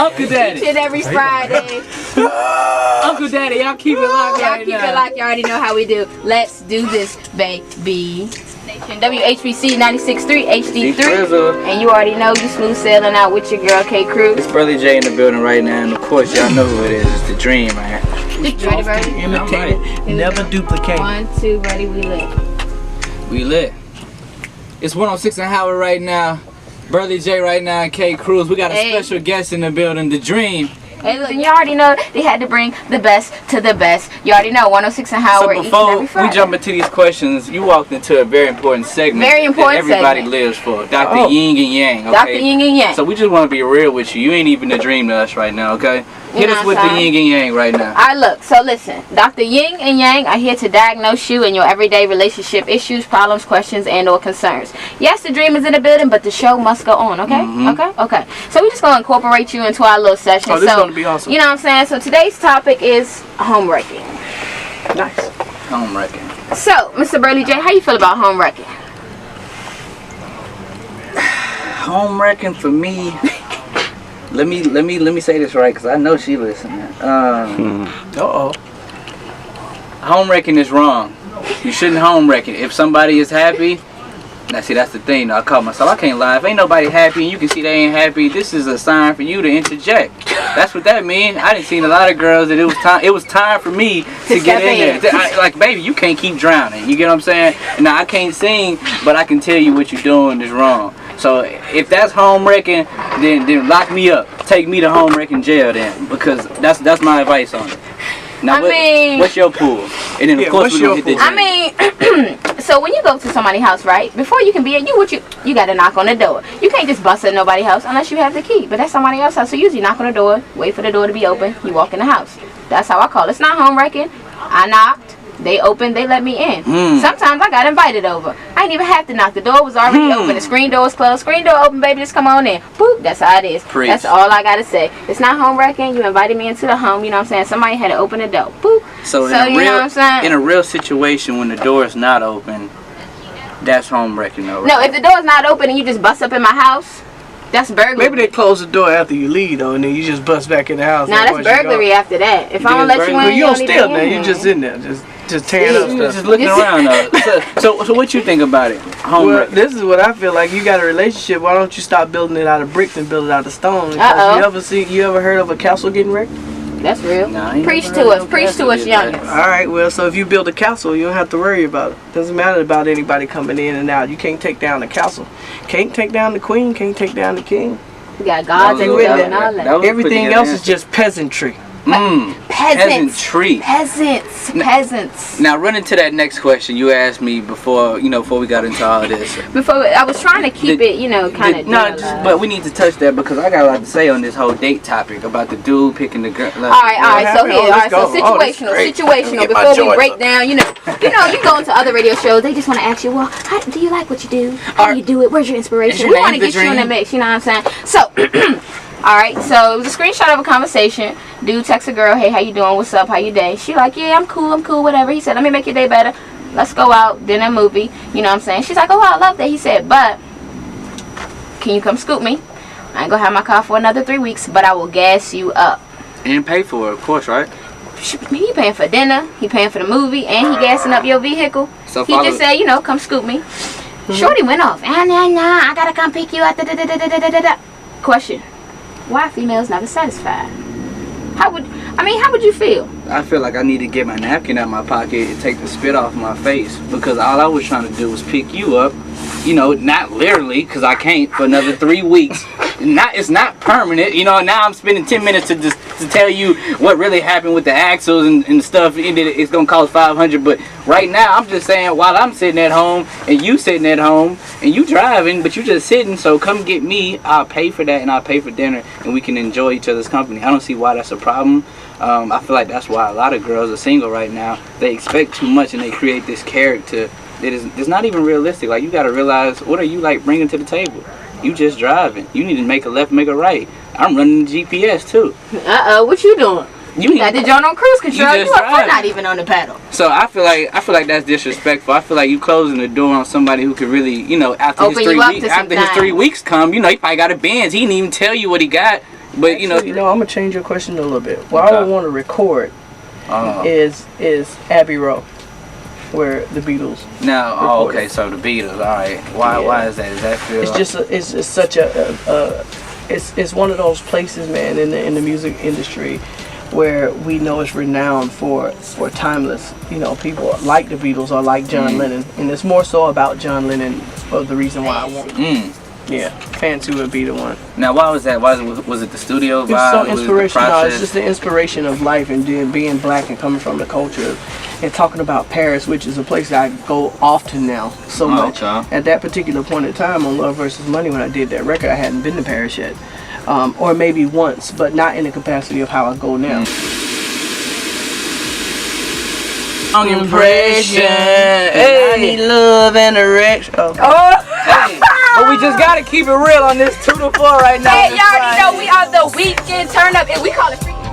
Uncle Daddy. Each and every Friday. Uncle Daddy, y'all keep it locked Y'all right keep now. it locked. You already know how we do. Let's do this, baby. WHBC 96.3 HD3. And you already know you smooth sailing out with your girl K Cruz. It's Brother J in the building right now, and of course y'all know who it is. It's the Dream, man. Ready, ready? Imitate it, never duplicate. 1, 2, ready, we lit. We lit. It's 106 in Howard right now. Brother J right now and K Cruz. We got a special guest in the building, the Dream. Hey, look, you already know they had to bring the best to the best. You already know 106 in Howard. So before we jump into these questions, you walked into a very important segment. Very important that everybody segment. lives for. Dr. Yin and Yang. Okay? Dr. Yin and Yang. So we just want to be real with you. You ain't even the Dream to us right now, okay? Hit us with the Yin and Yang right now. Alright, look, so listen. Dr. Yin and Yang are here to diagnose you and your everyday relationship issues, problems, questions, and or concerns. Yes, the Dream is in the building, but the show must go on, okay? Okay. So we're just going to incorporate you into our little session. Oh, this is going to be awesome. You know what I'm saying? So today's topic is home wrecking. Nice. Home wrecking. So, Mr. Burley J, how you feel about home wrecking? Home wrecking for me. Let me say this right, because I know she listening. Home wrecking is wrong. You shouldn't home wreck it. If somebody is happy, now see, that's the thing. I call myself, I can't lie. If ain't nobody happy and you can see they ain't happy, this is a sign for you to interject. That's what that means. I done seen a lot of girls that it was time for me to get in there. Like, baby, you can't keep drowning. You get what I'm saying? Now, I can't sing, but I can tell you what you're doing is wrong. So if that's home wrecking, then lock me up. Take me to home wrecking jail then, because that's my advice on it. Now, what's your pool? And then of course we gonna hit the gym. So when you go to somebody's house, right? Before you can be in, you got to knock on the door. You can't just bust in nobody's house unless you have the key. But that's somebody else's house. So you usually knock on the door, wait for the door to be open, you walk in the house. That's how I call it. It's not home wrecking. I knocked. They opened, they let me in. Sometimes I got invited over. I didn't even have to knock. The door was already open. The screen door was closed. Screen door open, baby, just come on in. Boop, that's how it is. Preach. That's all I got to say. It's not home wrecking. You invited me into the home, you know what I'm saying? Somebody had to open the door. Boop. So you know what I'm saying? In a real situation, when the door is not open, that's home wrecking though, right? No, if the door is not open and you just bust up in my house, that's burglary. Maybe they close the door after you leave though, and then you just bust back in the house. Nah, that's burglary after that. If I don't let you in, you don't steal now. You just in there, just tearing up stuff. Just looking around though. So what you think about it? Home wrecking. This is what I feel like. You got a relationship. Why don't you stop building it out of bricks and build it out of stone? Because you ever heard of a castle getting wrecked? That's real. Nah, Preach to us, youngins. Alright, well, so if you build a castle, you don't have to worry about it. Doesn't matter about anybody coming in and out. You can't take down the castle. Can't take down the queen, can't take down the king. You got gods and all that. Everything else is just peasantry. Peasants. Now, running to that next question you asked me before we got into all this. Before I was trying to keep it, kind of. But we need to touch that because I got a lot to say on this whole date topic about the dude picking the girl. All right. So situational. Before we break down, you go into other radio shows. They just want to ask you, well, how do you like what you do? How do you do it? Where's your inspiration? We want to get you in the mix. You know what I'm saying? So. Alright, so it was a screenshot of a conversation. Dude texts a girl, hey, how you doing? What's up? How you day? She like, yeah, I'm cool, whatever. He said, let me make your day better. Let's go out, dinner, movie. You know what I'm saying? She's like, oh, I love that. He said, but can you come scoop me? I ain't gonna have my car for another 3 weeks, but I will gas you up. And pay for it, of course, right? He paying for dinner, he paying for the movie, and he gassing up your vehicle. So he just said, come scoop me. Shorty went off. Nah, I gotta come pick you up. Question. Why females never satisfied? How would you feel? I feel like I need to get my napkin out of my pocket and take the spit off my face, because all I was trying to do was pick you up, not literally, because I can't, for another 3 weeks. It's not permanent, now I'm spending 10 minutes to tell you what really happened with the axles and stuff. It's gonna cost $500, but right now I'm just saying, while I'm sitting at home and you sitting at home and you driving, but you just sitting, so come get me. I'll pay for that and I'll pay for dinner and we can enjoy each other's company. I don't see why that's a problem. I feel like that's why a lot of girls are single right now. They expect too much and they create this character that is not even realistic. Like, you gotta realize, what are you like bringing to the table? You just driving. You need to make a left, make a right. I'm running the GPS too. What you doing? You got the joint on cruise control. You are not even on the pedal. So I feel like that's disrespectful. I feel like you closing the door on somebody who could really, after his 3 weeks come, he probably got a Benz. He didn't even tell you what he got. But you know, I'm gonna change your question a little bit. What I would want to record is Abbey Road, where the Beatles. Now, okay, so the Beatles. All right, why is that? Is that feel? It's just such it's one of those places, man, in the music industry, where we know it's renowned for timeless. You know, people like the Beatles or like John Lennon, and it's more so about John Lennon for the reason why I want. Yeah, Fancy would be the one. Now, why was that? Was it the studio vibe? It's so inspirational. No, it's just the inspiration of life and being black and coming from the culture, and talking about Paris, which is a place that I go often now. So much. At that particular point in time on Love vs. Money, when I did that record, I hadn't been to Paris yet, or maybe once, but not in the capacity of how I go now. Strong impression. Hey. I need love and erection. Hey. But we just gotta keep it real on this 2 to 4 right now. Hey, y'all already know we on the weekend turn up, and we call it freaking.